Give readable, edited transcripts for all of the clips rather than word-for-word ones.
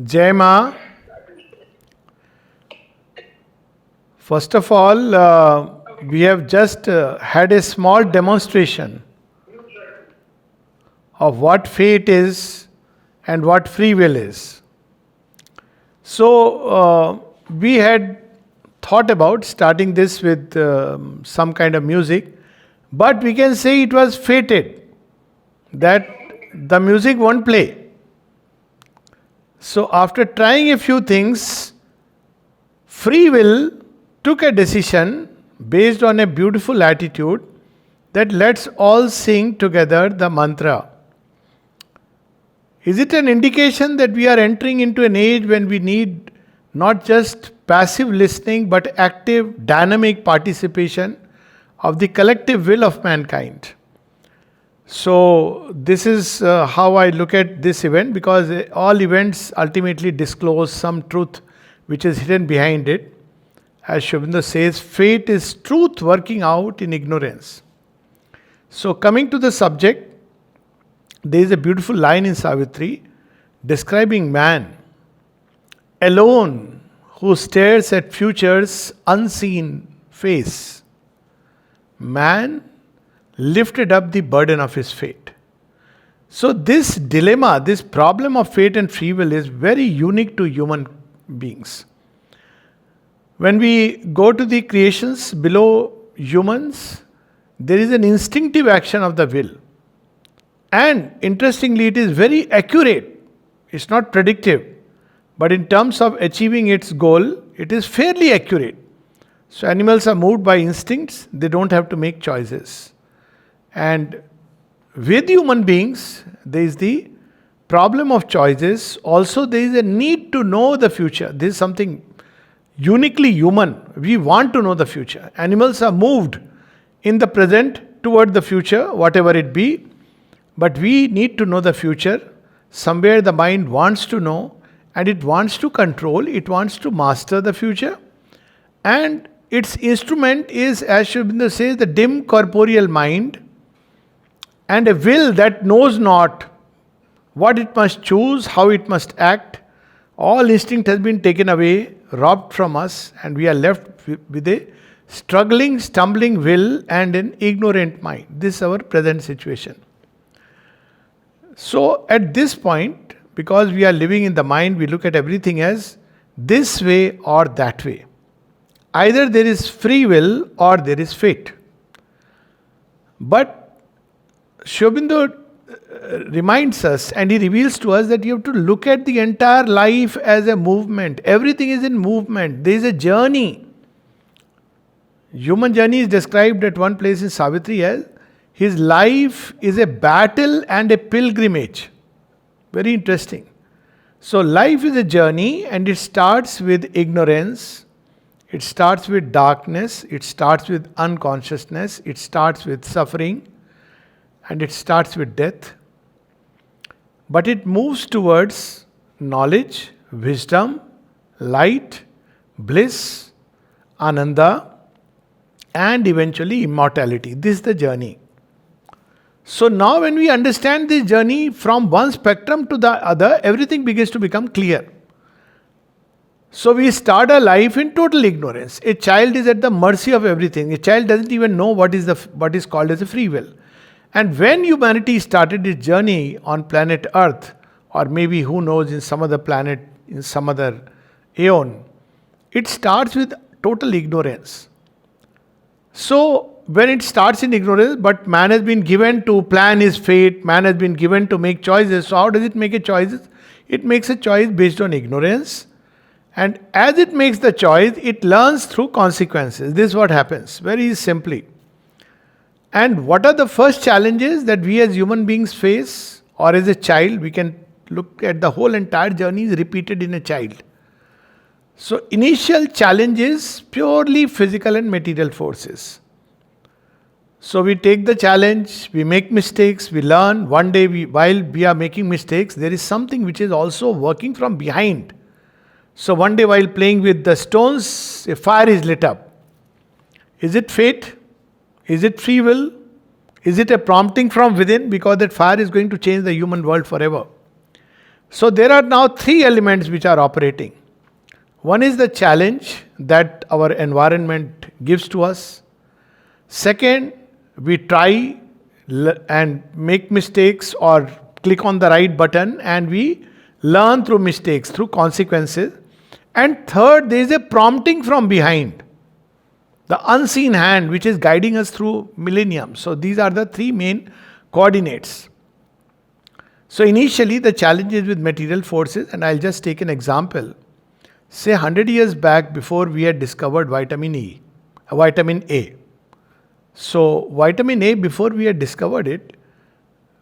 Jai Ma, first of all, we have just had a small demonstration of what fate is and what free will is. So, we had thought about starting this with some kind of music, but we can say it was fated that the music won't play. So, after trying a few things, free will took a decision based on a beautiful attitude that let's all sing together the mantra. Is it an indication that we are entering into an age when we need not just passive listening but active, dynamic participation of the collective will of mankind? So, this is how I look at this event, because all events ultimately disclose some truth which is hidden behind it. As Sri Aurobindo says, fate is truth working out in ignorance. So, coming to the subject, there is a beautiful line in Savitri describing man alone who stares at future's unseen face. Man lifted up the burden of his fate. So, this dilemma, this problem of fate and free will is very unique to human beings. When we go to the creations below humans, there is an instinctive action of the will. And interestingly, it is very accurate. It's not predictive. But in terms of achieving its goal, it is fairly accurate. So animals are moved by instincts, they don't have to make choices. And with human beings, there is the problem of choices. Also, there is a need to know the future. This is something uniquely human. We want to know the future. Animals are moved in the present toward the future, whatever it be. But we need to know the future. Somewhere the mind wants to know, and it wants to control, it wants to master the future. And its instrument is, as Sri Aurobindo says, the dim corporeal mind, and a will that knows not what it must choose, how it must act. All instinct has been taken away, robbed from us, and we are left with a struggling, stumbling will and an ignorant mind. This is our present situation. So, at this point, because we are living in the mind, we look at everything as this way or that way. Either there is free will or there is fate. But Sri Aurobindo reminds us, and he reveals to us, that you have to look at the entire life as a movement. Everything is in movement. There is a journey. Human journey is described at one place in Savitri as his life is a battle and a pilgrimage. Very interesting. So life is a journey, and it starts with ignorance. It starts with darkness. It starts with unconsciousness. It starts with suffering. And it starts with death. But it moves towards knowledge, wisdom, light, bliss, ananda, and eventually immortality. This is the journey. So now when we understand this journey from one spectrum to the other, everything begins to become clear. So we start our life in total ignorance. A child is at the mercy of everything. A child doesn't even know what is called as a free will. And when humanity started its journey on planet Earth, or maybe who knows, in some other planet, in some other aeon, it starts with total ignorance. So when it starts in ignorance, but man has been given to plan his fate, man has been given to make choices. So how does it make a choice? It makes a choice based on ignorance. And as it makes the choice, it learns through consequences. This is what happens, very simply. And what are the first challenges that we as human beings face? Or as a child, we can look at the whole entire journey is repeated in a child. So initial challenge is purely physical and material forces. So we take the challenge, we make mistakes, we learn. One day, while we are making mistakes, there is something which is also working from behind. So one day while playing with the stones, a fire is lit up. Is it fate? Is it free will? Is it a prompting from within? Because that fire is going to change the human world forever. So there are now three elements which are operating. One is the challenge that our environment gives to us. Second, we try and make mistakes or click on the right button and we learn through mistakes, through consequences. And third, there is a prompting from behind, the unseen hand which is guiding us through millennium. So these are the three main coordinates. So initially the challenge is with material forces, and I'll just take an example. Say 100 years back, before we had discovered vitamin A. So vitamin A, before we had discovered it,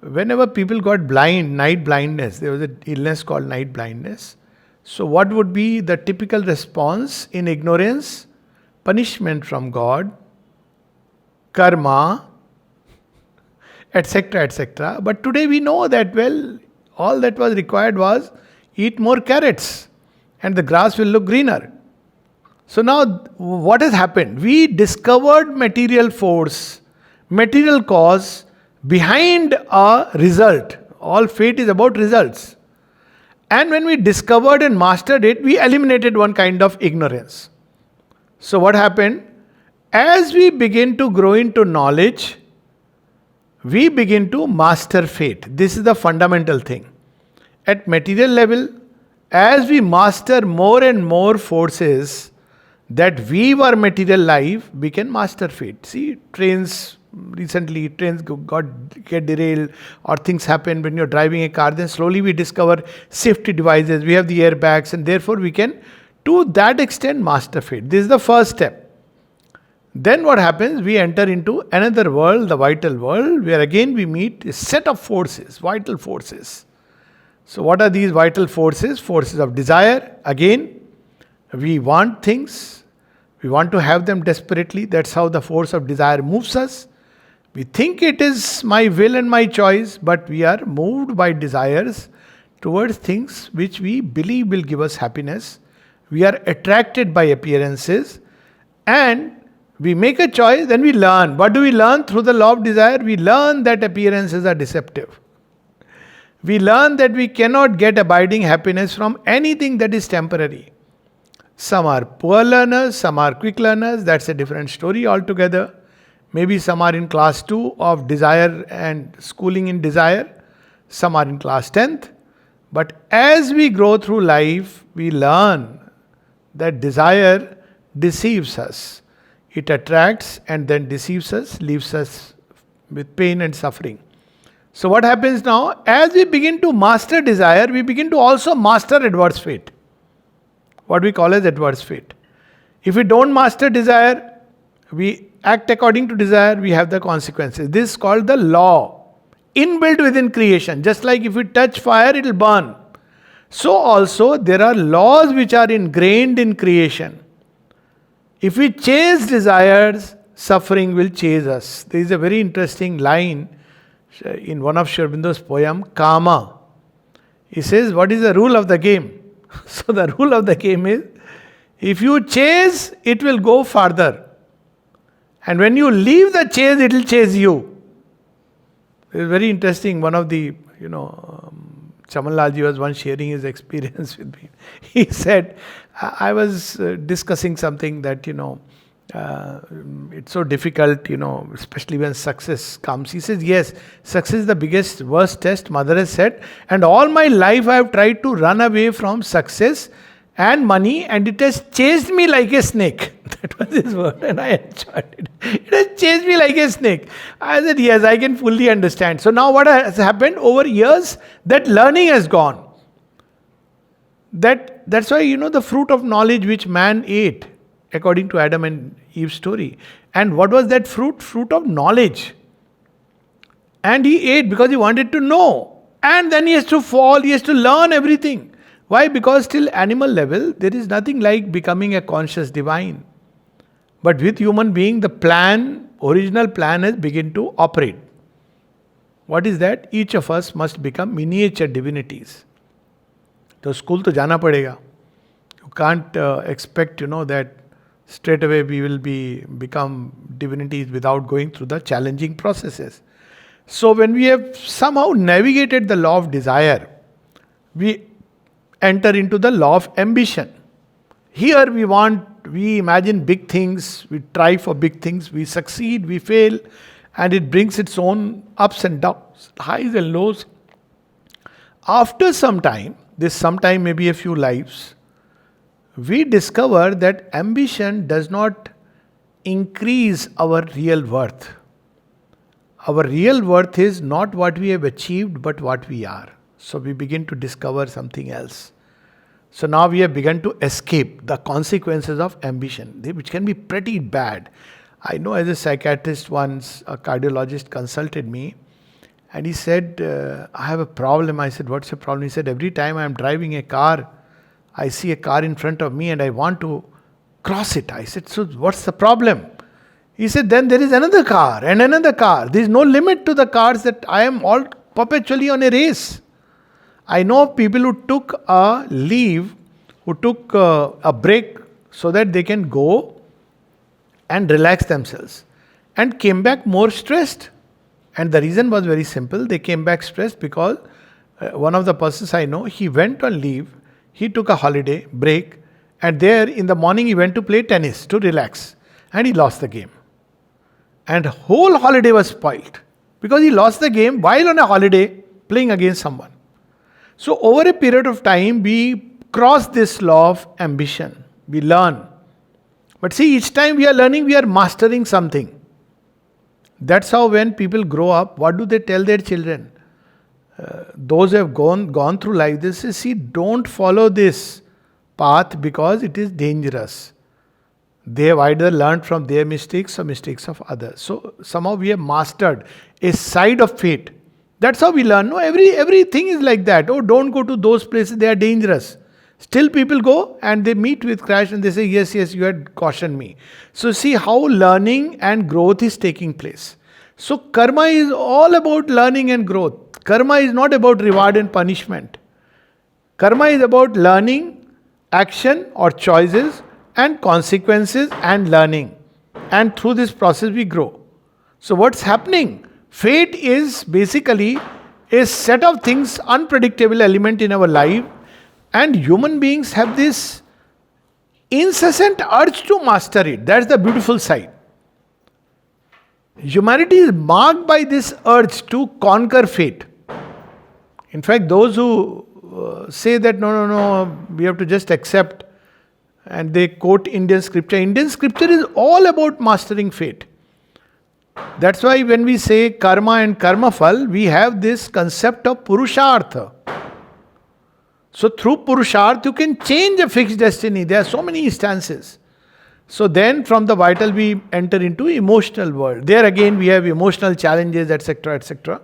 whenever people got blind, night blindness, there was an illness called night blindness. So what would be the typical response in ignorance? Punishment from God, karma, etc., etc. But today we know that, well, all that was required was eat more carrots and the grass will look greener. So now what has happened? We discovered material force, material cause behind a result. All fate is about results. And when we discovered and mastered it, we eliminated one kind of ignorance. So what happened? As we begin to grow into knowledge, we begin to master fate. This is the fundamental thing. At material level, as we master more and more forces that weave our material life, we can master fate. See, trains get derailed or things happen when you're driving a car, then slowly we discover safety devices, we have the airbags, and therefore we can, to that extent, master fate. This is the first step. Then what happens? We enter into another world, the vital world, where again we meet a set of forces, vital forces. So what are these vital forces? Forces of desire. Again, we want things. We want to have them desperately. That's how the force of desire moves us. We think it is my will and my choice, but we are moved by desires towards things which we believe will give us happiness. We are attracted by appearances and we make a choice, then we learn. What do we learn? Through the law of desire, we learn that appearances are deceptive. We learn that we cannot get abiding happiness from anything that is temporary. Some are poor learners, some are quick learners. That's a different story altogether. Maybe some are in class 2 of desire and schooling in desire. Some are in class 10th. But as we grow through life, we learn that desire deceives us. It attracts and then deceives us, leaves us with pain and suffering. So what happens now? As we begin to master desire, we begin to also master adverse fate. What we call as adverse fate. If we don't master desire, we act according to desire, we have the consequences. This is called the law, inbuilt within creation. Just like if we touch fire, it will burn. So also there are laws which are ingrained in creation. If we chase desires, suffering will chase us. There is a very interesting line in one of Sri Aurobindo's poem, Kama. He says, what is the rule of the game? So the rule of the game is, if you chase, it will go farther. And when you leave the chase, it will chase you. It's very interesting. One of the, Chaman Lalji was once sharing his experience with me. He said, I was discussing something that, it's so difficult, especially when success comes. He says, yes, success is the biggest, worst test, mother has said. And all my life I have tried to run away from success and money, and it has chased me like a snake. That was his word, and I enjoyed it. It has chased me like a snake. I said, yes, I can fully understand. So now what has happened over years, that learning has gone. That's why, the fruit of knowledge which man ate, according to Adam and Eve's story. And what was that fruit? Fruit of knowledge. And he ate because he wanted to know. And then he has to fall, he has to learn everything. Why? Because till animal level, there is nothing like becoming a conscious divine. But with human being, the original plan has begun to operate. What is that? Each of us must become miniature divinities. So school to jana padega. You can't expect, that straight away we will become divinities without going through the challenging processes. So when we have somehow navigated the law of desire, we enter into the law of ambition. Here we imagine big things, we try for big things, we succeed, we fail, and it brings its own ups and downs, highs and lows. After some time, this sometime maybe a few lives, we discover that ambition does not increase our real worth. Our real worth is not what we have achieved, but what we are. So we begin to discover something else. So now we have begun to escape the consequences of ambition, which can be pretty bad. I know as a psychiatrist once, a cardiologist consulted me and he said, I have a problem. I said, what's your problem? He said, every time I'm driving a car, I see a car in front of me and I want to cross it. I said, so what's the problem? He said, then there is another car and another car. There is no limit to the cars, that I am all perpetually on a race. I know of people who took a leave, who took a break so that they can go and relax themselves, and came back more stressed. And the reason was very simple. They came back stressed because one of the persons I know, he went on leave, he took a holiday, break, and there in the morning he went to play tennis to relax, and he lost the game. And whole holiday was spoiled because he lost the game while on a holiday playing against someone. So over a period of time, we cross this law of ambition. We learn. But see, each time we are learning, we are mastering something. That's how when people grow up, what do they tell their children? Those who have gone through life, they say, see, don't follow this path because it is dangerous. They have either learned from their mistakes or mistakes of others. So somehow we have mastered a side of fate. That's how we learn. No, everything is like that. Oh, don't go to those places, they are dangerous. Still people go and they meet with crash and they say, yes, you had cautioned me. So see how learning and growth is taking place. So karma is all about learning and growth. Karma is not about reward and punishment. Karma is about learning, action or choices and consequences and learning. And through this process we grow. So what's happening? Fate is basically a set of things, unpredictable element in our life, and human beings have this incessant urge to master it. That's the beautiful side. Humanity is marked by this urge to conquer fate. In fact, those who say that no, we have to just accept, and they quote Indian scripture. Indian scripture is all about mastering fate. That's why when we say karma and karmafal, we have this concept of purushartha. So through purushartha, you can change a fixed destiny. There are so many instances. So then from the vital, we enter into emotional world. There again, we have emotional challenges, etc., etc.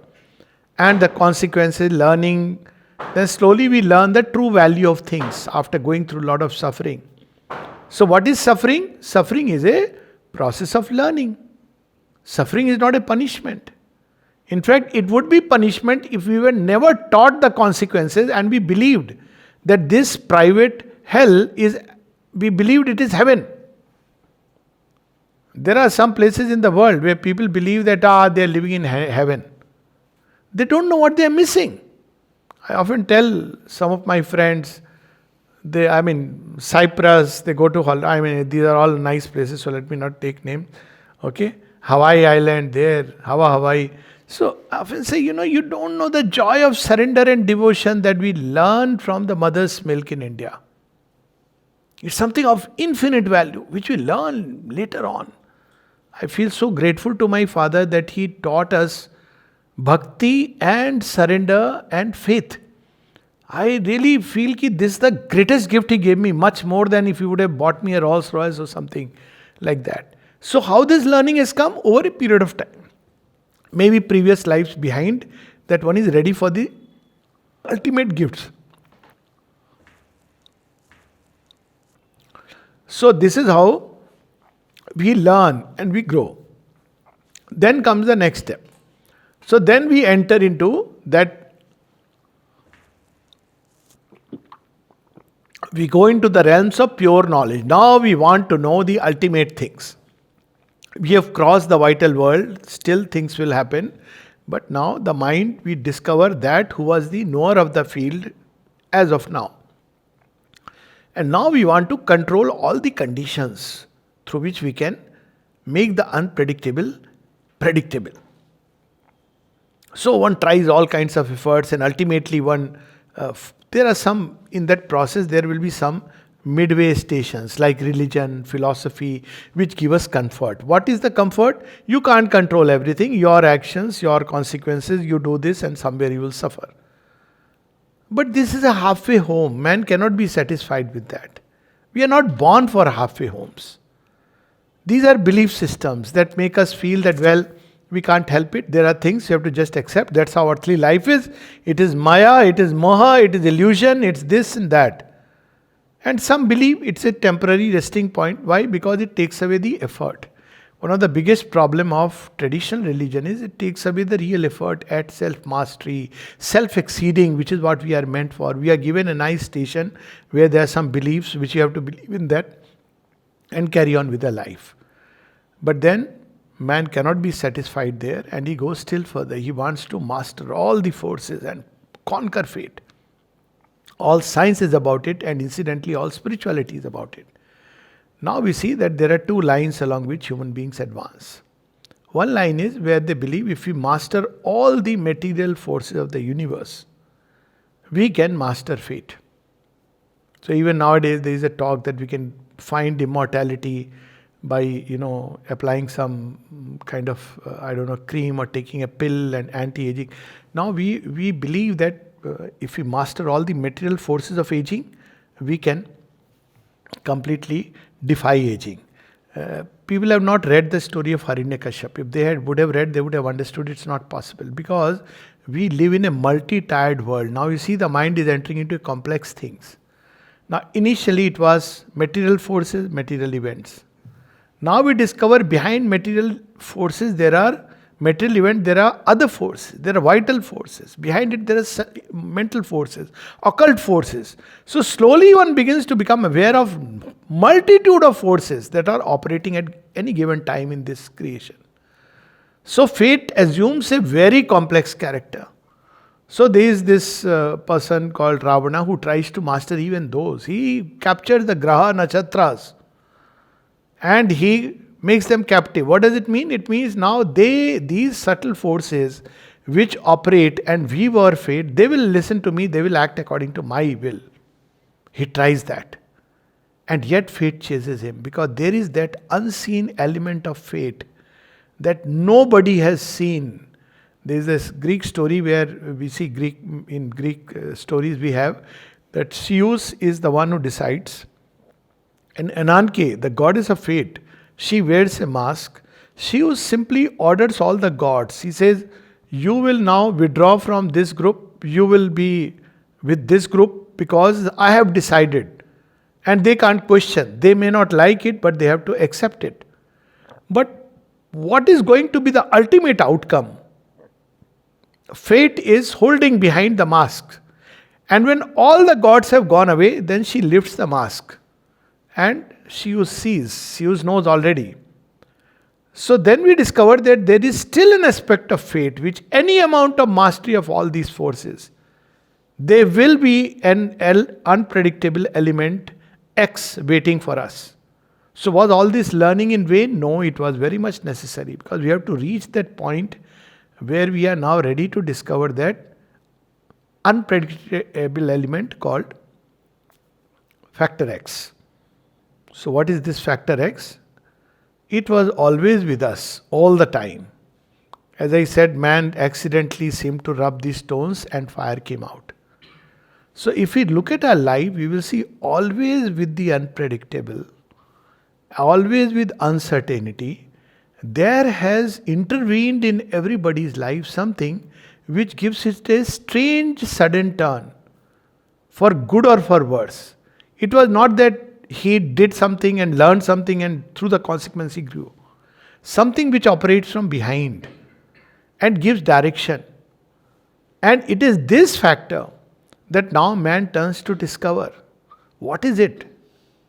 And the consequences, learning. Then slowly we learn the true value of things after going through a lot of suffering. So what is suffering? Suffering is a process of learning. Suffering is not a punishment. In fact, it would be punishment if we were never taught the consequences and we believed that this private hell we believed it is heaven. There are some places in the world where people believe that they are living in heaven. They don't know what they are missing. I often tell some of my friends, Cyprus, they go to these are all nice places, so let me not take names. Okay? Hawaii Island there, Hawaii. So I often say, you don't know the joy of surrender and devotion that we learn from the mother's milk in India. It's something of infinite value, which we learn later on. I feel so grateful to my father that he taught us bhakti and surrender and faith. I really feel that this is the greatest gift he gave me, much more than if he would have bought me a Rolls Royce or something like that. So how this learning has come? Over a period of time. Maybe previous lives behind, that one is ready for the ultimate gifts. So this is how we learn and we grow. Then comes the next step. So then we enter into that, we go into the realms of pure knowledge. Now we want to know the ultimate things. We have crossed the vital world, still things will happen. But now the mind, we discover that who was the knower of the field as of now. And now we want to control all the conditions through which we can make the unpredictable predictable. So one tries all kinds of efforts, and ultimately there are some, in that process there will be some midway stations like religion, philosophy, which give us comfort. What is the comfort? You can't control everything. Your actions, your consequences, you do this and somewhere you will suffer. But this is a halfway home. Man cannot be satisfied with that. We are not born for halfway homes. These are belief systems that make us feel that, well, we can't help it. There are things you have to just accept. That's how earthly life is. It is maya, it is moha, it is illusion, it's this and that. And some believe it's a temporary resting point. Why? Because it takes away the effort. One of the biggest problem of traditional religion is it takes away the real effort at self-mastery, self-exceeding, which is what we are meant for. We are given a nice station where there are some beliefs which you have to believe in that and carry on with their life. But then man cannot be satisfied there, and he goes still further. He wants to master all the forces and conquer fate. All science is about it, and incidentally all spirituality is about it. Now we see that there are two lines along which human beings advance. One line is where they believe if we master all the material forces of the universe, we can master fate. So even nowadays there is a talk that we can find immortality by, applying some kind of, cream or taking a pill and anti-aging. Now we believe that if we master all the material forces of aging, we can completely defy aging. People have not read the story of Hiranyakashipu. If they would have read, they would have understood it's not possible, because we live in a multi-tired world. Now you see the mind is entering into complex things. Now initially it was material forces, material events. Now we discover behind material forces there are material events, there are other forces, there are vital forces. Behind it there are mental forces, occult forces. So slowly one begins to become aware of multitude of forces that are operating at any given time in this creation. So fate assumes a very complex character. So there is this person called Ravana who tries to master even those. He captures the graha nakshatras and he makes them captive. What does it mean? It means now these subtle forces which operate and weave our fate, they will listen to me, they will act according to my will. He tries that. And yet fate chases him, because there is that unseen element of fate that nobody has seen. There is this Greek story where we see in Greek stories we have that Zeus is the one who decides. And Ananke, the goddess of fate, she wears a mask. Zeus simply orders all the gods. He says, you will now withdraw from this group. You will be with this group because I have decided. And they can't question. They may not like it, but they have to accept it. But what is going to be the ultimate outcome? Fate is holding behind the mask. And when all the gods have gone away, then she lifts the mask. And Zeus sees. Zeus knows already. So then we discover that there is still an aspect of fate which any amount of mastery of all these forces, there will be an unpredictable element X waiting for us. So was all this learning in vain? No, it was very much necessary, because we have to reach that point where we are now ready to discover that unpredictable element called factor X. So what is this factor X? It was always with us, all the time. As I said, man accidentally seemed to rub these stones and fire came out. So if we look at our life, we will see always with the unpredictable, always with uncertainty, there has intervened in everybody's life something which gives it a strange sudden turn, for good or for worse. It was not that he did something and learned something and through the consequence he grew. Something which operates from behind and gives direction. And it is this factor that now man turns to discover. What is it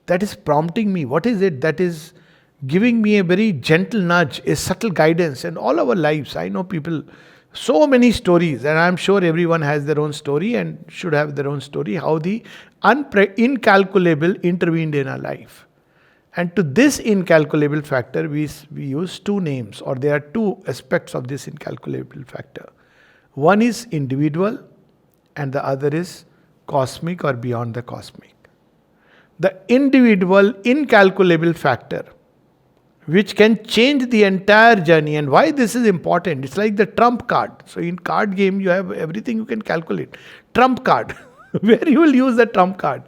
that is prompting me? What is it that is giving me a very gentle nudge, a subtle guidance? And all our lives, I know people So many stories, and I'm sure everyone has their own story and should have their own story, how the incalculable intervened in our life. And to this incalculable factor, we use two names, or there are two aspects of this incalculable factor. One is individual, and the other is cosmic or beyond the cosmic. The individual incalculable factor, which can change the entire journey. And why this is important? It's like the trump card. So in card game, you have everything you can calculate. Trump card, where you will use the trump card.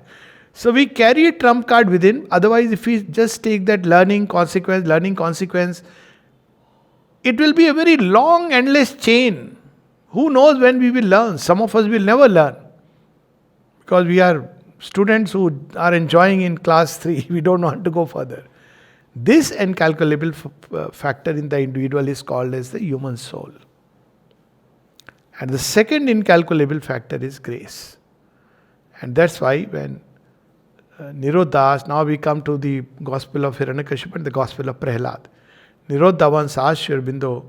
So we carry a trump card within. Otherwise, if we just take that learning consequence, it will be a very long, endless chain. Who knows when we will learn? Some of us will never learn. Because we are students who are enjoying in class 3. We don't want to go further. This incalculable factor in the individual is called as the human soul. And the second incalculable factor is grace. And that's why when Nirodha, now we come to the Gospel of Hiranyakashipu and the Gospel of Prahlad. Nirodha once asked Sri Aurobindo,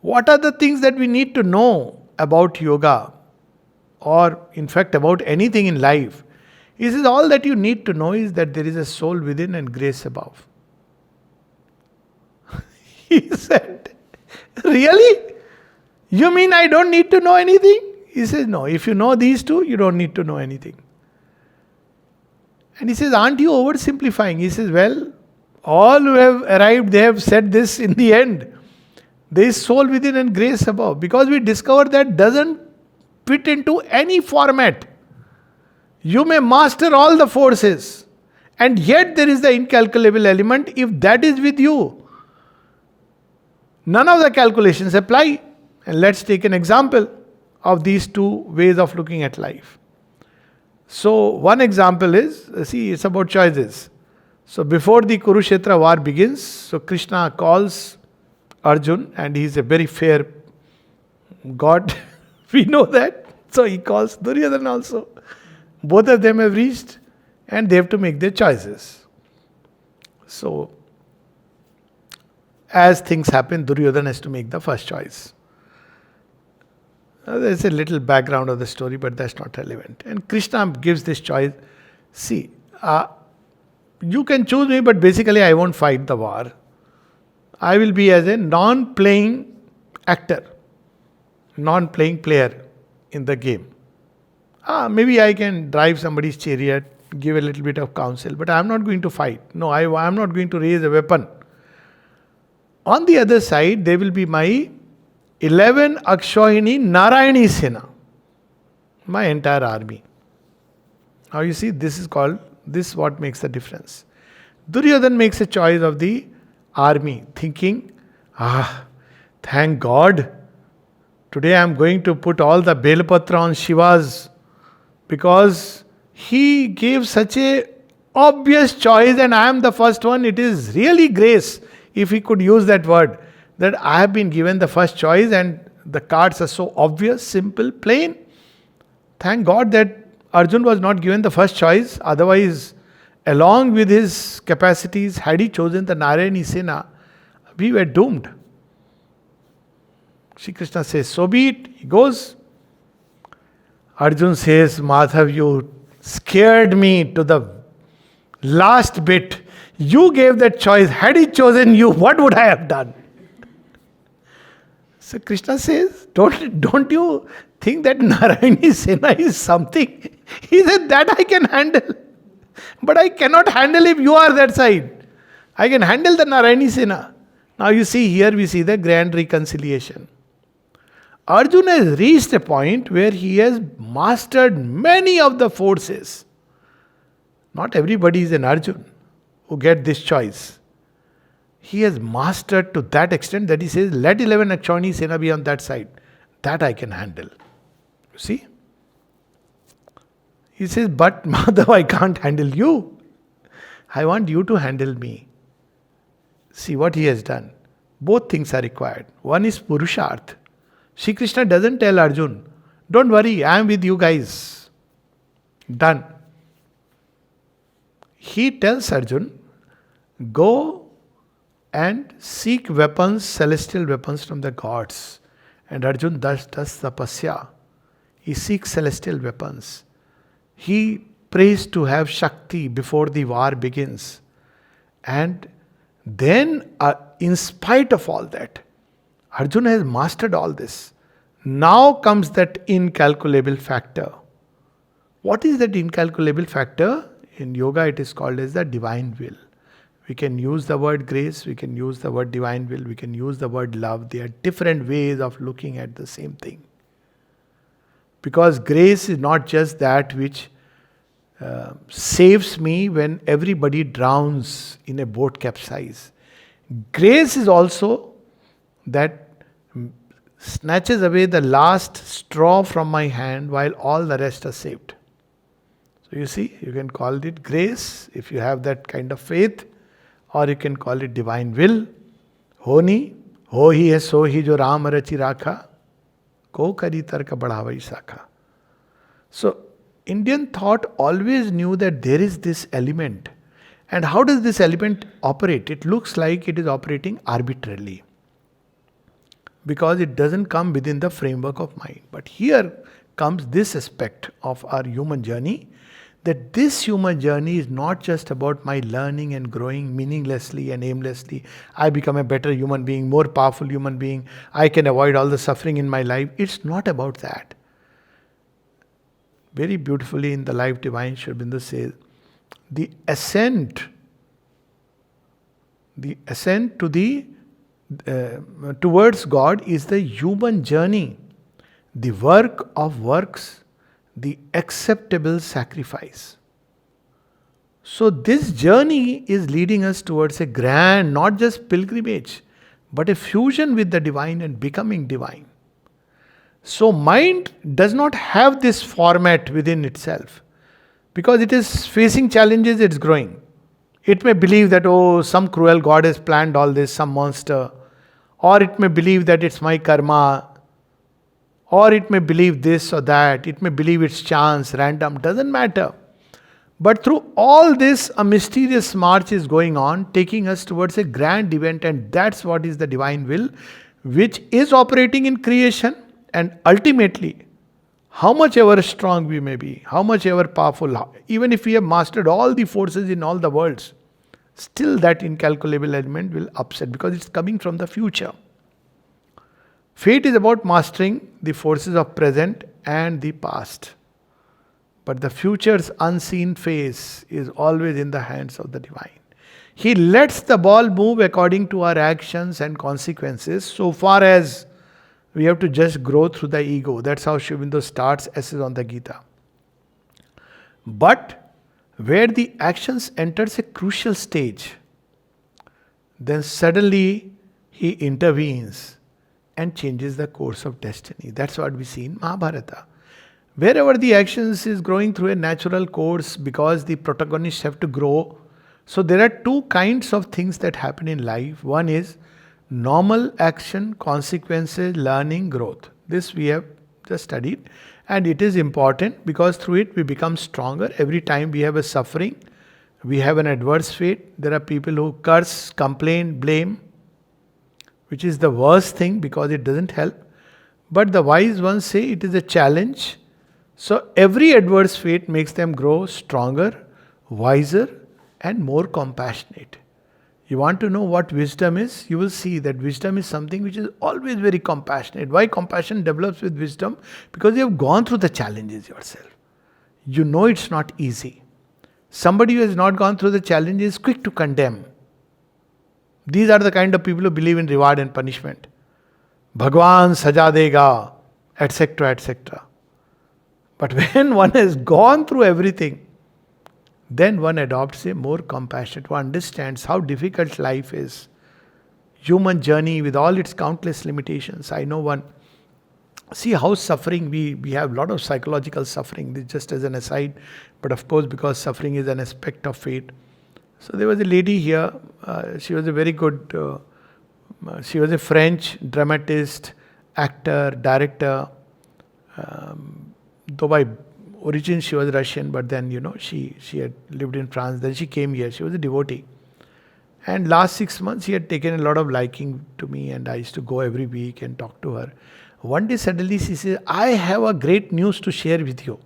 what are the things that we need to know about yoga, or in fact about anything in life? He says, all that you need to know is that there is a soul within and grace above. He said, really? You mean I don't need to know anything? He says, no, if you know these two, you don't need to know anything. And he says, aren't you oversimplifying? He says, well, all who have arrived, they have said this in the end. There is soul within and grace above. Because we discover that doesn't fit into any format. You may master all the forces, and yet there is the incalculable element. If that is with you, none of the calculations apply. And let's take an example of these two ways of looking at life. So one example is, see, it's about choices. So before the Kurukshetra war begins, so Krishna calls Arjun, and he is a very fair god. We know that. So he calls Duryodhana also. Both of them have reached, and they have to make their choices. So, as things happen, Duryodhana has to make the first choice. There's a little background of the story, but that's not relevant. And Krishna gives this choice. See, you can choose me, but basically I won't fight the war. I will be as a non-playing actor, non-playing player in the game. Maybe I can drive somebody's chariot, give a little bit of counsel, but I'm not going to fight. No, I'm not going to raise a weapon. On the other side, there will be my 11 Akshohini Narayani Sena, my entire army. Now you see, this is what makes the difference. Duryodhana makes a choice of the army, thinking, thank God, today I am going to put all the Belpatra on Shiva's, because he gave such a obvious choice and I am the first one. It is really grace, if he could use that word, that I have been given the first choice and the cards are so obvious, simple, plain. Thank God that Arjun was not given the first choice. Otherwise, along with his capacities, had he chosen the Narayani Sena, we were doomed. Shri Krishna says, so be it. He goes. Arjun says, Madhav, you scared me to the last bit. You gave that choice. Had he chosen you, what would I have done? So Krishna says, don't you think that Narayani Sena is something? He said, that I can handle. But I cannot handle if you are that side. I can handle the Narayani Sena. Now you see, here we see the grand reconciliation. Arjuna has reached a point where he has mastered many of the forces. Not everybody is an Arjun who get this choice. He has mastered to that extent that he says, let 11 Akshoni Sena be on that side. That I can handle. You see? He says, but Madhav, I can't handle you. I want you to handle me. See what he has done. Both things are required. One is Purusharth. Shri Krishna doesn't tell Arjun, don't worry, I am with you guys. Done. He tells Arjun, go and seek weapons, celestial weapons from the gods. And Arjun does tapasya. He seeks celestial weapons. He prays to have Shakti before the war begins. And then, in spite of all that, Arjuna has mastered all this. Now comes that incalculable factor. What is that incalculable factor? In yoga, it is called as the divine will. We can use the word grace, we can use the word divine will, we can use the word love. They are different ways of looking at the same thing. Because grace is not just that which saves me when everybody drowns in a boat capsize. Grace is also that snatches away the last straw from my hand while all the rest are saved. So you see, you can call it grace if you have that kind of faith, or you can call it divine will. Honi, ho hi hai so hi jo Ram rachi rakha, ko kari tarka badhavai sakha. So Indian thought always knew that there is this element. And how does this element operate? It looks like it is operating arbitrarily, because it doesn't come within the framework of mind. But here comes this aspect of our human journey, that this human journey is not just about my learning and growing meaninglessly and aimlessly. I become a better human being, more powerful human being. I can avoid all the suffering in my life. It's not about that. Very beautifully in the Life Divine, Sri Aurobindo says, the ascent to the towards God is the human journey, the work of works, the acceptable sacrifice. So this journey is leading us towards a grand, not just pilgrimage, but a fusion with the divine and becoming divine. So mind does not have this format within itself, because it is facing challenges, it's growing. It may believe that, oh, some cruel God has planned all this, some monster. Or it may believe that it's my karma. Or it may believe this or that. It may believe it's chance, random, doesn't matter. But through all this, a mysterious march is going on, taking us towards a grand event, and that's what is the divine will, which is operating in creation. And ultimately, how much ever strong we may be, how much ever powerful, even if we have mastered all the forces in all the worlds, still that incalculable element will upset, because it's coming from the future. Fate is about mastering the forces of present and the past. But the future's unseen face is always in the hands of the divine. He lets the ball move according to our actions and consequences, so far as we have to just grow through the ego. That's how Sri Aurobindo starts Essays on the Gita. But where the actions enters a crucial stage, then suddenly he intervenes and changes the course of destiny. That's what we see in Mahabharata. Wherever the actions is growing through a natural course, because the protagonists have to grow. So there are two kinds of things that happen in life. One is normal action, consequences, learning, growth. This we have just studied, and it is important because through it we become stronger. Every time we have a suffering, we have an adverse fate. There are people who curse, complain, blame, which is the worst thing because it doesn't help. But the wise ones say it is a challenge. So every adverse fate makes them grow stronger, wiser, and more compassionate. You want to know what wisdom is? You will see that wisdom is something which is always very compassionate. Why compassion develops with wisdom? Because you have gone through the challenges yourself. You know it's not easy. Somebody who has not gone through the challenge is quick to condemn. These are the kind of people who believe in reward and punishment. Bhagwan saja dega, etc., etc. But when one has gone through everything, then one adopts a more compassionate, one understands how difficult life is. Human journey with all its countless limitations. I know one. See how suffering, we have a lot of psychological suffering, this just as an aside. But of course, because suffering is an aspect of fate. So there was a lady here, she was a very good, she was a French dramatist, actor, director. Though by origin she was Russian, but then she had lived in France. Then she came here. She was a devotee. And last 6 months, he had taken a lot of liking to me, and I used to go every week and talk to her. One day, suddenly, she says, I have a great news to share with you.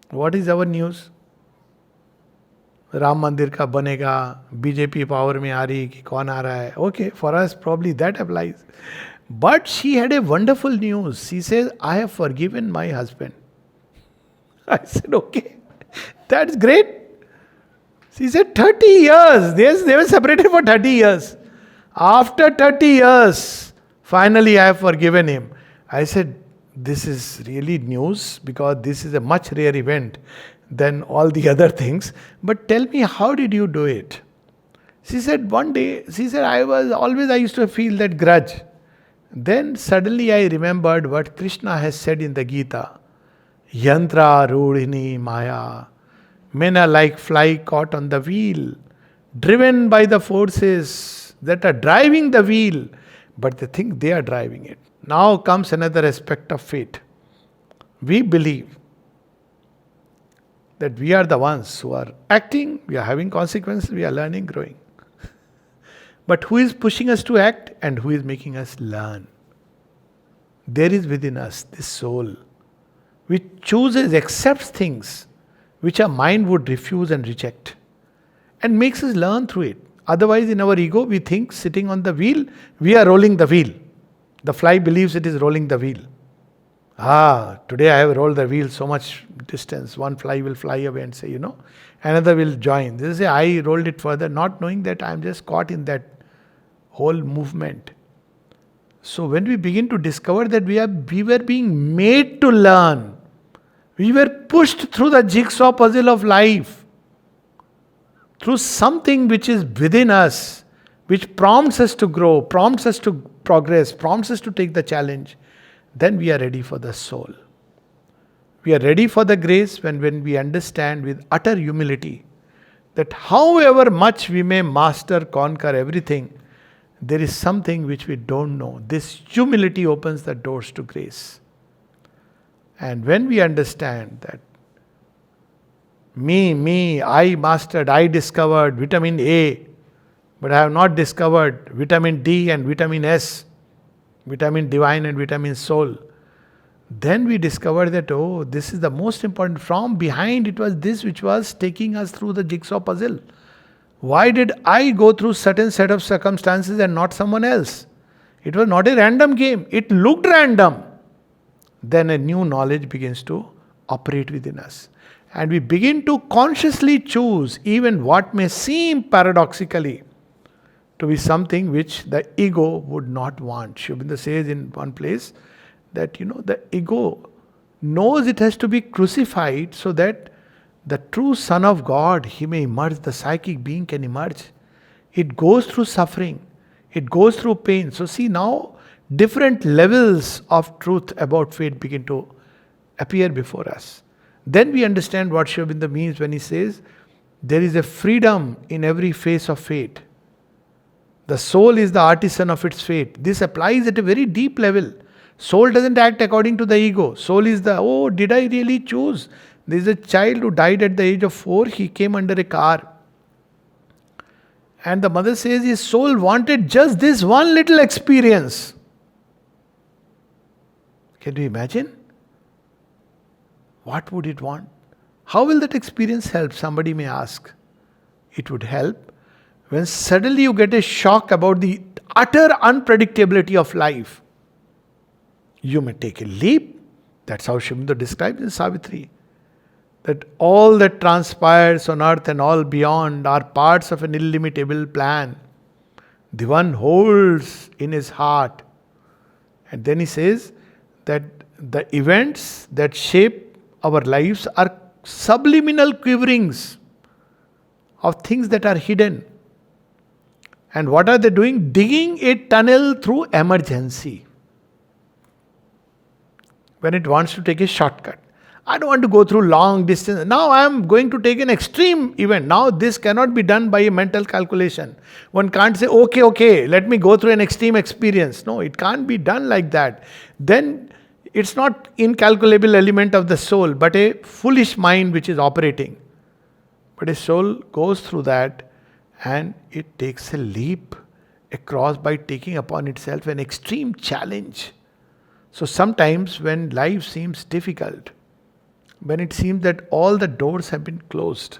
What is our news? Ram मंदिर का बनेगा, BJP power में आ रही कि कौन आ रहा है. Okay, for us, probably that applies. But she had a wonderful news. She says, I have forgiven my husband. I said, okay, that's great. She said, 30 years. They were separated for 30 years. After 30 years, finally I have forgiven him. I said, this is really news because this is a much rare event than all the other things. But tell me, how did you do it? She said, one day, I used to feel that grudge. Then suddenly I remembered what Krishna has said in the Gita. Yantra Rudhini Maya. Men are like fly caught on the wheel, driven by the forces that are driving the wheel, but they think they are driving it. Now comes another aspect of fate. We believe that we are the ones who are acting, we are having consequences, we are learning, growing. But who is pushing us to act and who is making us learn? There is within us this soul which chooses, accepts things which our mind would refuse and reject, and makes us learn through it. Otherwise, in our ego, we think sitting on the wheel, we are rolling the wheel. The fly believes it is rolling the wheel. Today I have rolled the wheel so much distance. One fly will fly away and say, another will join. This is I rolled it further, not knowing that I am just caught in that whole movement. So when we begin to discover that we were being made to learn, we were pushed through the jigsaw puzzle of life, through something which is within us, which prompts us to grow, prompts us to progress, prompts us to take the challenge, then we are ready for the soul. We are ready for the grace when we understand with utter humility that however much we may master, conquer everything, there is something which we don't know. This humility opens the doors to grace. And when we understand that I mastered, I discovered vitamin A, but I have not discovered vitamin D and vitamin S, vitamin divine and vitamin soul, then we discover that, this is the most important. From behind, it was this which was taking us through the jigsaw puzzle. Why did I go through certain set of circumstances and not someone else? It was not a random game. It looked random. Then a new knowledge begins to operate within us. And we begin to consciously choose even what may seem paradoxically to be something which the ego would not want. Sri Aurobindo says in one place that, the ego knows it has to be crucified so that the true Son of God, he may emerge, the psychic being can emerge. It goes through suffering. It goes through pain. So see, now different levels of truth about fate begin to appear before us. Then we understand what Sri Aurobindo means when he says, there is a freedom in every phase of fate. The soul is the artisan of its fate. This applies at a very deep level. Soul doesn't act according to the ego. Soul is did I really choose? There is a child who died at the age of 4. He came under a car. And the mother says his soul wanted just this one little experience. Can you imagine? What would it want? How will that experience help? Somebody may ask. It would help when suddenly you get a shock about the utter unpredictability of life. You may take a leap. That's how Sri Aurobindo describes in Savitri. That all that transpires on earth and all beyond are parts of an illimitable plan. The one holds in his heart. And then he says that the events that shape our lives are subliminal quiverings of things that are hidden. And what are they doing? Digging a tunnel through emergency. When it wants to take a shortcut. I don't want to go through long distance. Now I am going to take an extreme event. Now this cannot be done by a mental calculation. One can't say, okay, let me go through an extreme experience. No, it can't be done like that. Then it's not incalculable element of the soul, but a foolish mind which is operating. But a soul goes through that and it takes a leap across by taking upon itself an extreme challenge. So sometimes when life seems difficult, when it seems that all the doors have been closed,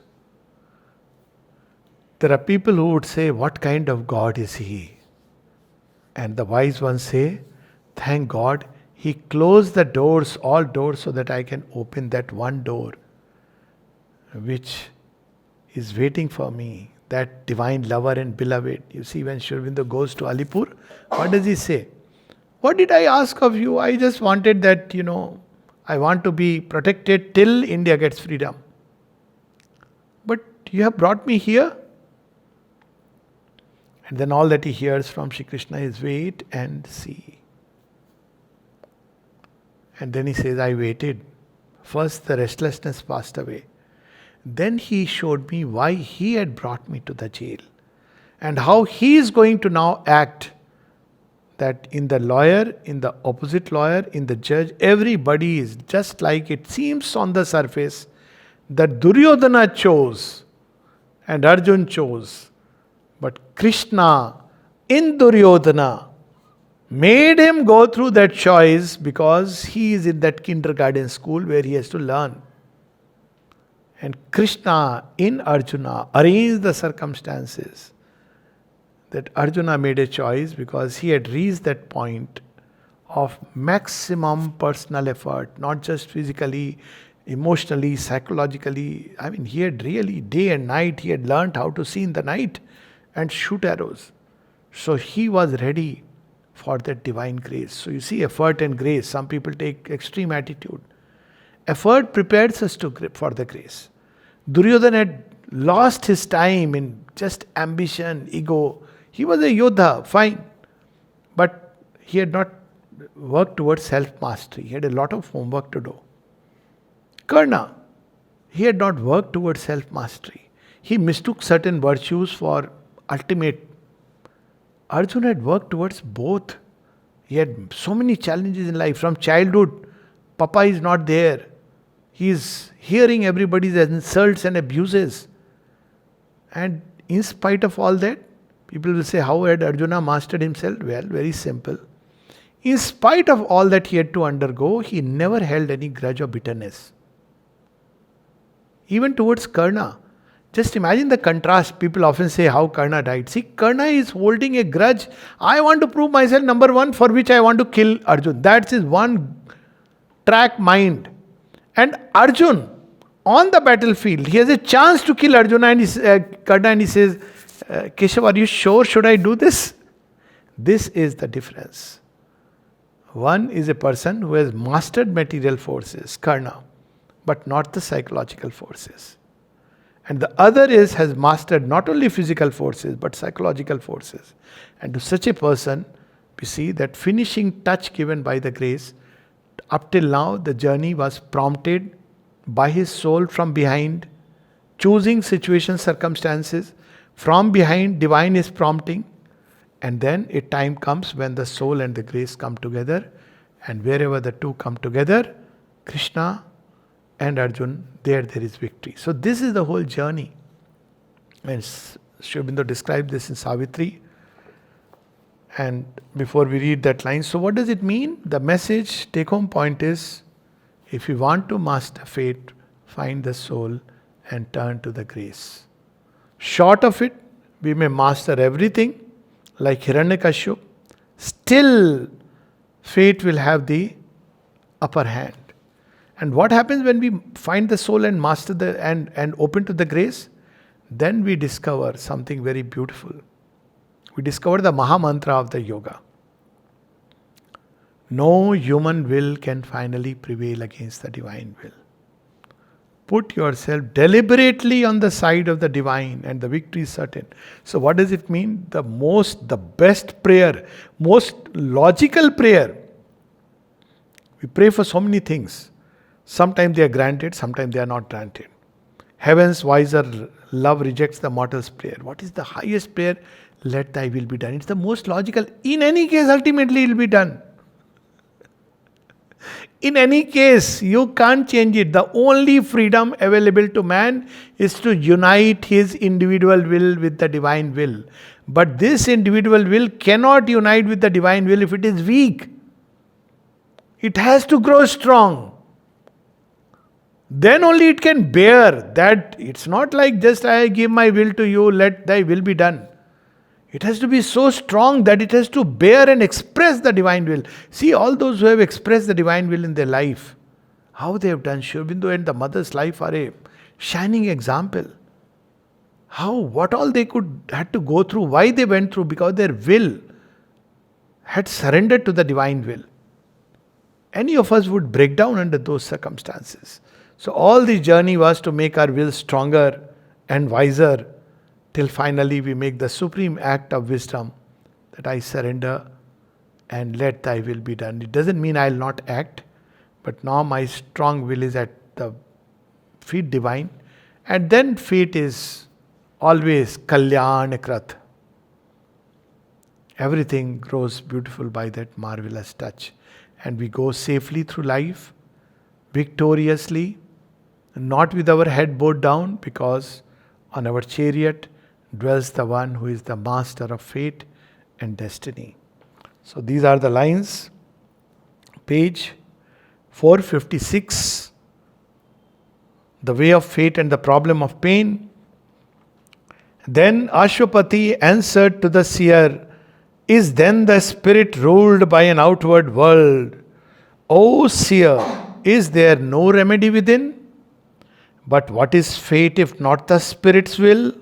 there are people who would say, "What kind of God is He?" And the wise ones say, "Thank God, He closed the doors, all doors, so that I can open that one door which is waiting for me, that divine lover and beloved." You see, when Sri Aurobindo goes to Alipur, what does he say? "What did I ask of you? I just wanted that, I want to be protected till India gets freedom. But you have brought me here." And then all that he hears from Shri Krishna is, "Wait and see." And then he says, "I waited. First the restlessness passed away. Then he showed me why he had brought me to the jail. And how he is going to now act. That in the lawyer, in the opposite lawyer, in the judge, everybody is just like it seems on the surface that Duryodhana chose and Arjun chose. But Krishna in Duryodhana made him go through that choice because he is in that kindergarten school where he has to learn. And Krishna in Arjuna arranged the circumstances that Arjuna made a choice because he had reached that point of maximum personal effort, not just physically, emotionally, psychologically. He had really, day and night, he had learned how to see in the night and shoot arrows. So he was ready for that divine grace. So you see, effort and grace. Some people take extreme attitude. Effort prepares us for the grace. Duryodhana had lost his time in just ambition, ego. He was a Yodha, fine. But he had not worked towards self-mastery. He had a lot of homework to do. Karna, he had not worked towards self-mastery. He mistook certain virtues for ultimate. Arjuna had worked towards both. He had so many challenges in life. From childhood, Papa is not there. He is hearing everybody's insults and abuses. And in spite of all that, people will say, how had Arjuna mastered himself? Well, very simple. In spite of all that he had to undergo, he never held any grudge or bitterness. Even towards Karna. Just imagine the contrast. People often say how Karna died. See, Karna is holding a grudge. I want to prove myself, number one, for which I want to kill Arjun. That's his one track mind. And Arjun, on the battlefield, he has a chance to kill Arjuna and Karna, and he says, Keshav, are you sure? Should I do this? This is the difference. One is a person who has mastered material forces, Karna, but not the psychological forces. And the other has mastered not only physical forces, but psychological forces. And to such a person, we see that finishing touch given by the grace. Up till now, the journey was prompted by his soul from behind, choosing situations, circumstances. From behind, divine is prompting. And then a time comes when the soul and the grace come together. And wherever the two come together, Krishna and Arjun, there is victory. So this is the whole journey. And Sri Aurobindo described this in Savitri. And before we read that line, so what does it mean? The message, take home point is, if you want to master fate, find the soul and turn to the grace. Short of it, we may master everything, like Hiranyakashipu. Still, fate will have the upper hand. And what happens when we find the soul and master and open to the grace? Then we discover something very beautiful. We discover the Maha Mantra of the yoga. No human will can finally prevail against the divine will. Put yourself deliberately on the side of the divine and the victory is certain. So what does it mean? The best prayer, most logical prayer. We pray for so many things. Sometimes they are granted, sometimes they are not granted. Heaven's wiser love rejects the mortal's prayer. What is the highest prayer? Let thy will be done. It's the most logical. In any case, ultimately it will be done. In any case, you can't change it. The only freedom available to man is to unite his individual will with the divine will. But this individual will cannot unite with the divine will if it is weak. It has to grow strong. Then only it can bear that. It's not like just I give my will to you, let thy will be done. It has to be so strong that it has to bear and express the divine will. See, all those who have expressed the divine will in their life, how they have done. Sri Aurobindo and the mother's life are a shining example. How, what all they had to go through, why they went through, because their will had surrendered to the divine will. Any of us would break down under those circumstances. So all the journey was to make our will stronger and wiser, till finally we make the supreme act of wisdom, that I surrender and let thy will be done. It doesn't mean I'll not act, but now my strong will is at the feet divine, and then feet is always Kalyan Krat. Everything grows beautiful by that marvelous touch. And we go safely through life, victoriously, not with our head bowed down, because on our chariot dwells the one who is the master of fate and destiny. So these are the lines, page 456, the way of fate and the problem of pain. Then Ashwapati answered to the seer, is then the spirit ruled by an outward world? O seer, is there no remedy within? But what is fate if not the spirit's will?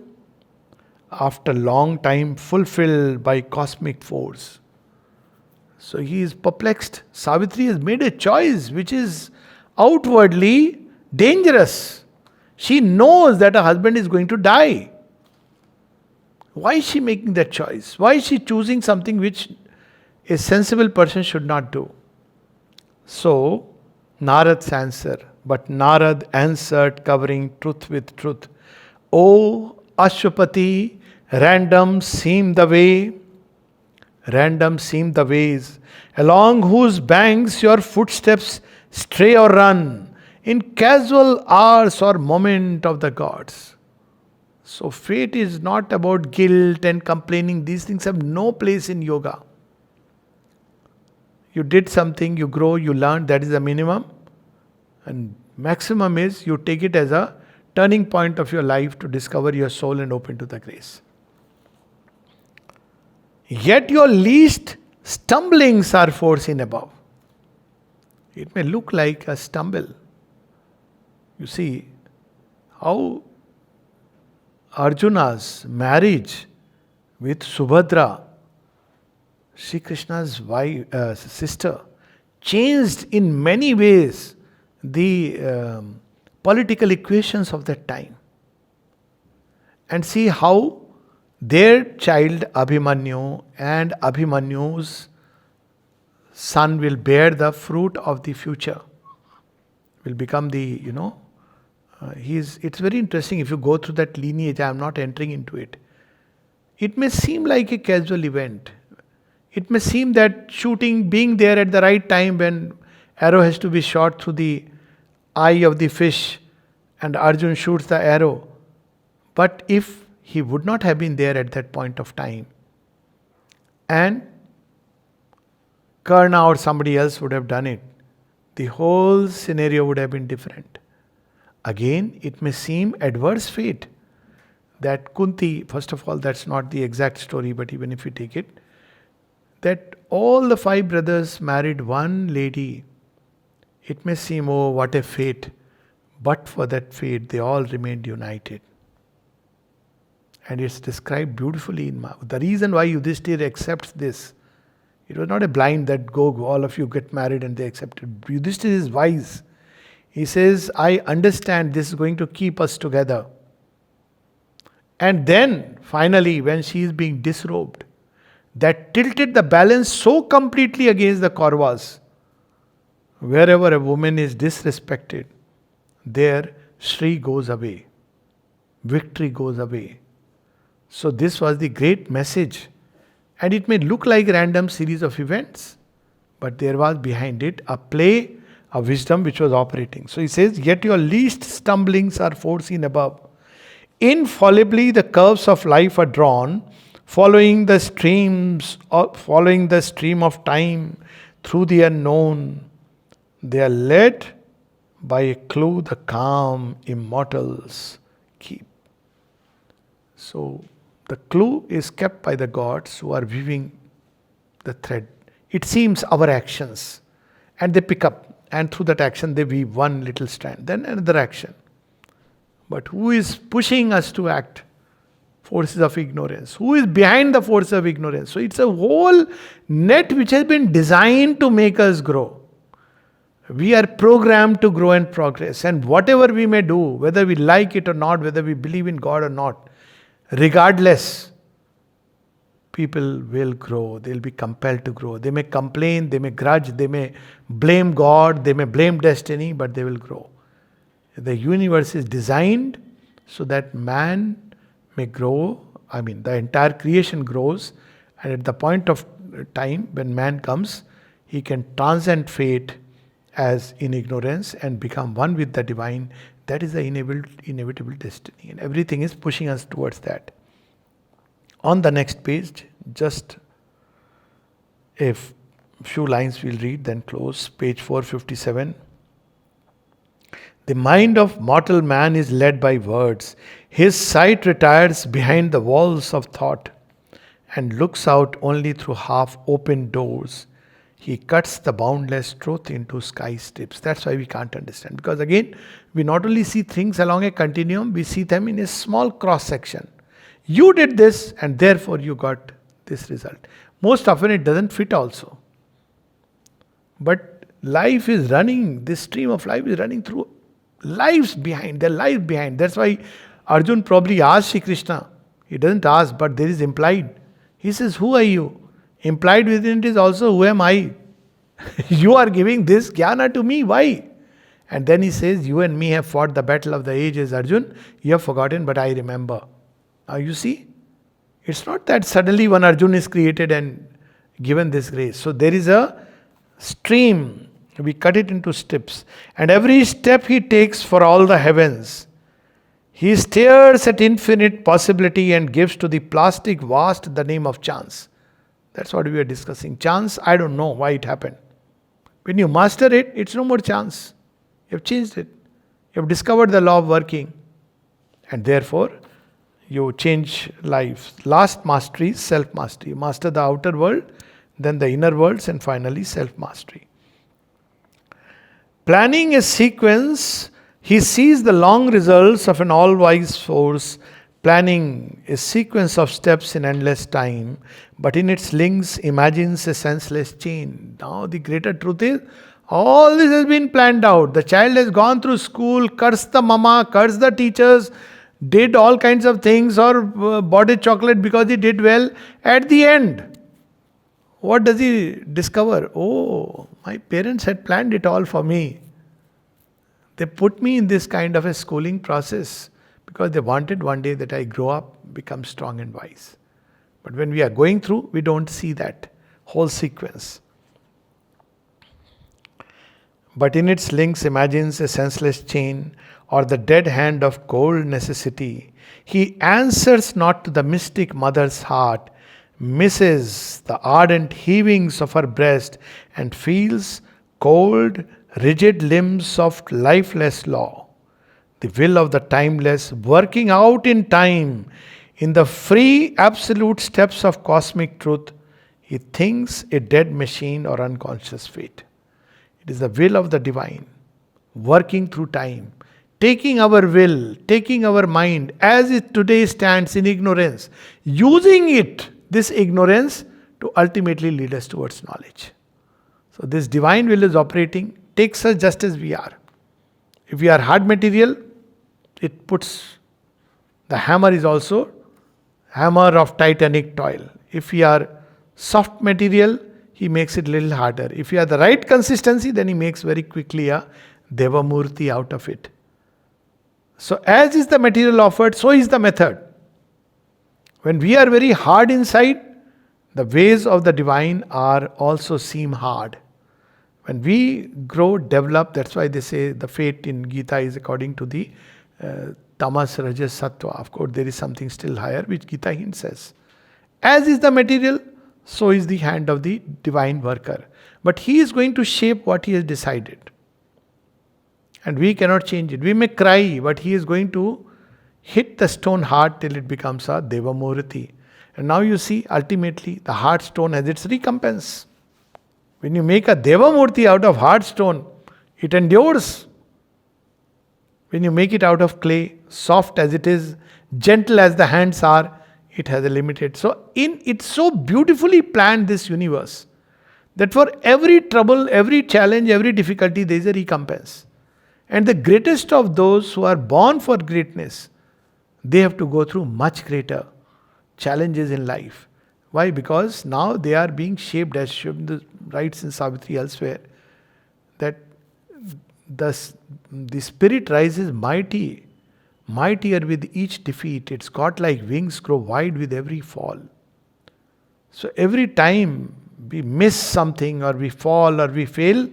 After long time fulfilled by cosmic force. So he is perplexed. Savitri has made a choice which is outwardly dangerous. She knows that her husband is going to die. Why is she making that choice? Why is she choosing something which a sensible person should not do? So, Narad's answer. But Narad answered, covering truth with truth. O Ashwapati, random seem the way, random seem the ways, along whose banks your footsteps stray or run, in casual hours or moment of the gods. So fate is not about guilt and complaining. These things have no place in yoga. You did something, you grow, you learn, that is the minimum. And maximum is you take it as a turning point of your life to discover your soul and open to the grace. Yet your least stumblings are foreseen above. It may look like a stumble. You see how Arjuna's marriage with Subhadra, Sri Krishna's wife, sister, changed in many ways the political equations of that time. And see how their child Abhimanyu and Abhimanyu's son will bear the fruit of the future. Will become the, it's very interesting if you go through that lineage. I am not entering into it. It may seem like a casual event. It may seem that shooting, being there at the right time when arrow has to be shot through the eye of the fish and Arjun shoots the arrow. But if he would not have been there at that point of time, and Karna or somebody else would have done it, the whole scenario would have been different. Again, it may seem adverse fate that Kunti, first of all, that's not the exact story, but even if you take it, that all the 5 brothers married one lady. It may seem, oh, what a fate. But for that fate, they all remained united. And it's described beautifully in the reason why Yudhishthira accepts this. It was not a blind that go, all of you get married and they accepted. Yudhishthira is wise. He says, I understand this is going to keep us together. And then, finally, when she is being disrobed, that tilted the balance so completely against the Kauravas. Wherever a woman is disrespected, there Shri goes away. Victory goes away. So this was the great message. And it may look like a random series of events, but there was behind it a play a wisdom which was operating. So he says, yet your least stumblings are foreseen above. Infallibly the curves of life are drawn, following the stream of time through the unknown. They are led by a clue the calm immortals keep. So the clue is kept by the gods who are weaving the thread. It seems our actions, and they pick up, and through that action they weave one little strand, then another action. But who is pushing us to act? Forces of ignorance. Who is behind the force of ignorance? So it's a whole net which has been designed to make us grow. We are programmed to grow and progress, and whatever we may do, whether we like it or not, whether we believe in God or not, regardless, people will grow. They'll be compelled to grow. They may complain, they may grudge, they may blame God, they may blame destiny, but they will grow. The universe is designed so that man may grow. The entire creation grows, and at the point of time when man comes, he can transcend fate as in ignorance and become one with the divine. That is the inevitable destiny, and everything is pushing us towards that. On the next page, just a few lines we'll read, then close. Page 457. The mind of mortal man is led by words. His sight retires behind the walls of thought and looks out only through half-open doors. He cuts the boundless truth into sky strips. That's why we can't understand. Because again, we not only see things along a continuum, we see them in a small cross-section. You did this and therefore you got this result. Most often it doesn't fit also. But life is running, this stream of life is running through lives behind, their life behind. That's why Arjun probably asked Shri Krishna. He doesn't ask, but there is implied. He says, who are you? Implied within it is also, who am I? You are giving this jnana to me, why? And then he says, you and me have fought the battle of the ages, Arjun. You have forgotten, but I remember. Now you see, it's not that suddenly one Arjun is created and given this grace. So there is a stream. We cut it into steps. And every step he takes for all the heavens, he stares at infinite possibility and gives to the plastic vast the name of chance. That's what we are discussing. Chance, I don't know why it happened. When you master it, it's no more chance. You have changed it. You have discovered the law of working. And therefore, you change life. Last mastery is self-mastery. You master the outer world, then the inner worlds, and finally self-mastery. Planning a sequence, he sees the long results of an all-wise force, planning a sequence of steps in endless time, but in its links imagines a senseless chain. Now the greater truth is, all this has been planned out. The child has gone through school, cursed the mama, cursed the teachers, did all kinds of things, or bought a chocolate because he did well. At the end, what does he discover? Oh, my parents had planned it all for me. They put me in this kind of a schooling process because they wanted one day that I grow up, become strong and wise. But when we are going through, we don't see that whole sequence. But in its links imagines a senseless chain or the dead hand of cold necessity. He answers not to the mystic mother's heart, misses the ardent heavings of her breast, and feels cold, rigid limbs of lifeless law. The will of the timeless working out in time, in the free absolute steps of cosmic truth, he thinks a dead machine or unconscious fate. It is the will of the divine, working through time, taking our will, taking our mind as it today stands in ignorance, using it, this ignorance, to ultimately lead us towards knowledge. So this divine will is operating, takes us just as we are. If we are hard material, it puts, the hammer is also hammer of titanic toil. If we are soft material, he makes it a little harder. If you have the right consistency, then he makes very quickly a Devamurti out of it. So as is the material offered, so is the method. When we are very hard inside, the ways of the divine are also seem hard. When we grow, develop, that's why they say the fate in Gita is according to the tamas, rajas, sattva. Of course, there is something still higher which Gita hints as. As is the material, so is the hand of the divine worker. But he is going to shape what he has decided. And we cannot change it. We may cry, but he is going to hit the stone hard till it becomes a Deva Murti. And now you see, ultimately, the hard stone has its recompense. When you make a Deva Murti out of hard stone, it endures. When you make it out of clay, soft as it is, gentle as the hands are, it has a limited. So, it's so beautifully planned, this universe, that for every trouble, every challenge, every difficulty, there is a recompense. And the greatest of those who are born for greatness, they have to go through much greater challenges in life. Why? Because now they are being shaped, as Aurobindo writes in Savitri elsewhere, that the spirit rises mighty, mightier with each defeat. Its godlike wings grow wide with every fall. So every time we miss something or we fall or we fail,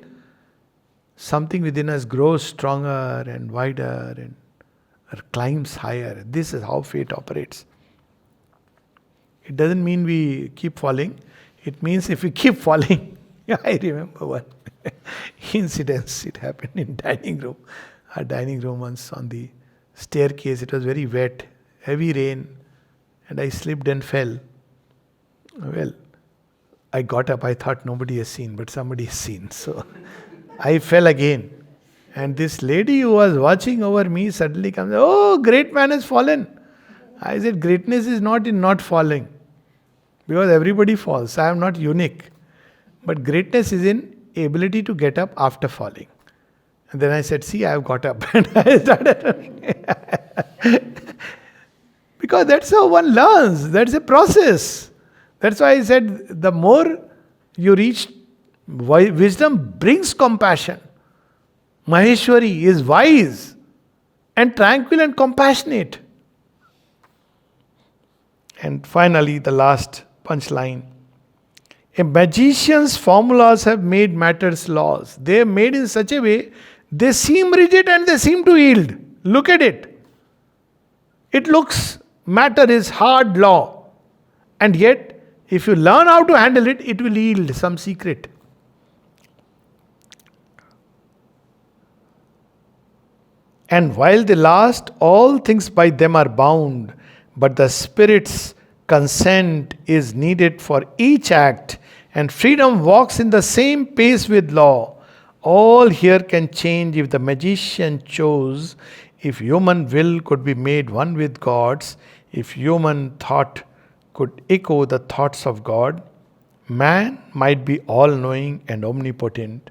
something within us grows stronger and wider and climbs higher. This is how fate operates. It doesn't mean we keep falling. It means if we keep falling. I remember one incident. It happened in dining room. Our dining room once, on the staircase. It was very wet, heavy rain, and I slipped and fell. Well, I got up. I thought nobody has seen, but somebody has seen. So I fell again. And this lady who was watching over me suddenly comes, "Oh, great man has fallen." I said, greatness is not in not falling. Because everybody falls. I am not unique. But greatness is in ability to get up after falling. And then I said, see, I have got up. And I started. Because that's how one learns. That's a process. That's why I said, the more you reach, wisdom brings compassion. Maheshwari is wise and tranquil and compassionate. And finally, the last punchline. A magician's formulas have made matters laws. They are made in such a way, they seem rigid and they seem to yield. Look at it. It looks, matter is hard law. And yet, if you learn how to handle it, it will yield some secret. And while they last, all things by them are bound, but the spirit's consent is needed for each act, and freedom walks in the same pace with law. All here can change if the magician chose, if human will could be made one with God's, if human thought could echo the thoughts of God. Man might be all-knowing and omnipotent,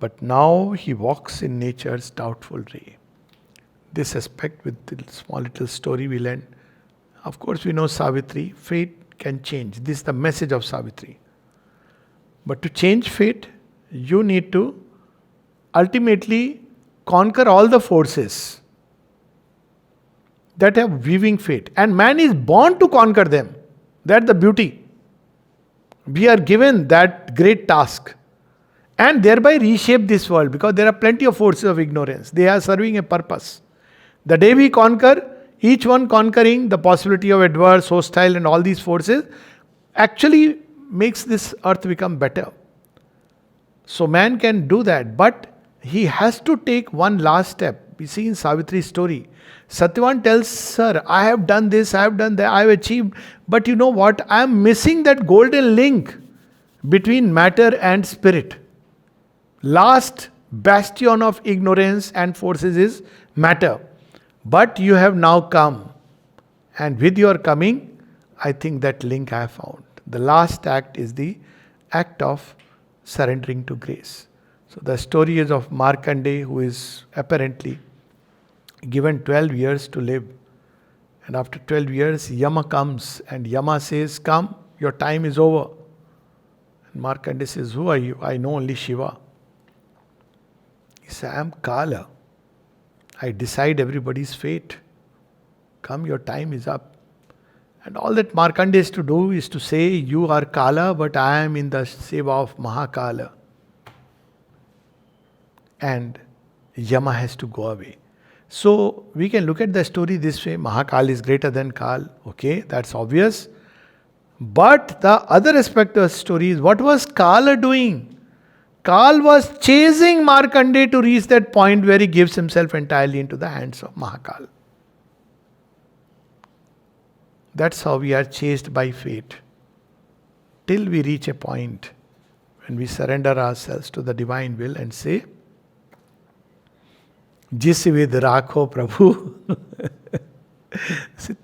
but now he walks in nature's doubtful ray. This aspect, with the small little story we'll end. Of course, we know Savitri, fate can change. This is the message of Savitri. But to change fate, you need to ultimately conquer all the forces that are weaving fate. And man is born to conquer them. That's the beauty. We are given that great task. And thereby reshape this world, because there are plenty of forces of ignorance. They are serving a purpose. The day we conquer, each one conquering the possibility of adverse, hostile and all these forces, actually makes this earth become better. So man can do that, but he has to take one last step. We see in Savitri's story, Satyavan tells her, I have done this, I have done that, I have achieved, but you know what? I am missing that golden link between matter and spirit. Last bastion of ignorance and forces is matter. But you have now come, and with your coming, I think that link I have found. The last act is the act of surrendering to grace. So the story is of Markandeya, who is apparently given 12 years to live. And after 12 years, Yama comes, and Yama says, come, your time is over. And Markandeya says, who are you? I know only Shiva. He says, I am Kala. I decide everybody's fate. Come, your time is up. And all that Markandeya is to do is to say, you are Kala, but I am in the seva of Mahakala. and Yama has to go away. So we can look at the story this way: Mahakal is greater than Kal. Okay, that's obvious. But the other aspect of the story is, what was Kala doing? Kal was chasing Markandeya to reach that point where he gives himself entirely into the hands of Mahakal. That's how we are chased by fate. Till we reach a point when we surrender ourselves to the divine will and say, Jis vid rakho Prabhu.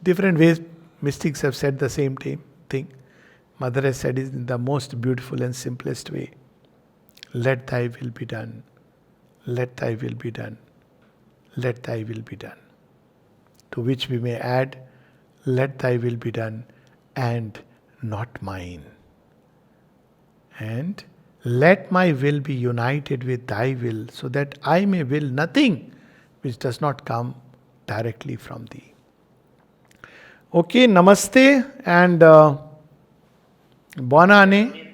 Different ways mystics have said the same thing. Mother has said it in the most beautiful and simplest way. Let thy will be done. Let thy will be done. Let thy will be done. To which we may add, let thy will be done and not mine. And let my will be united with thy will, so that I may will nothing which does not come directly from thee. Okay, namaste and buona ane.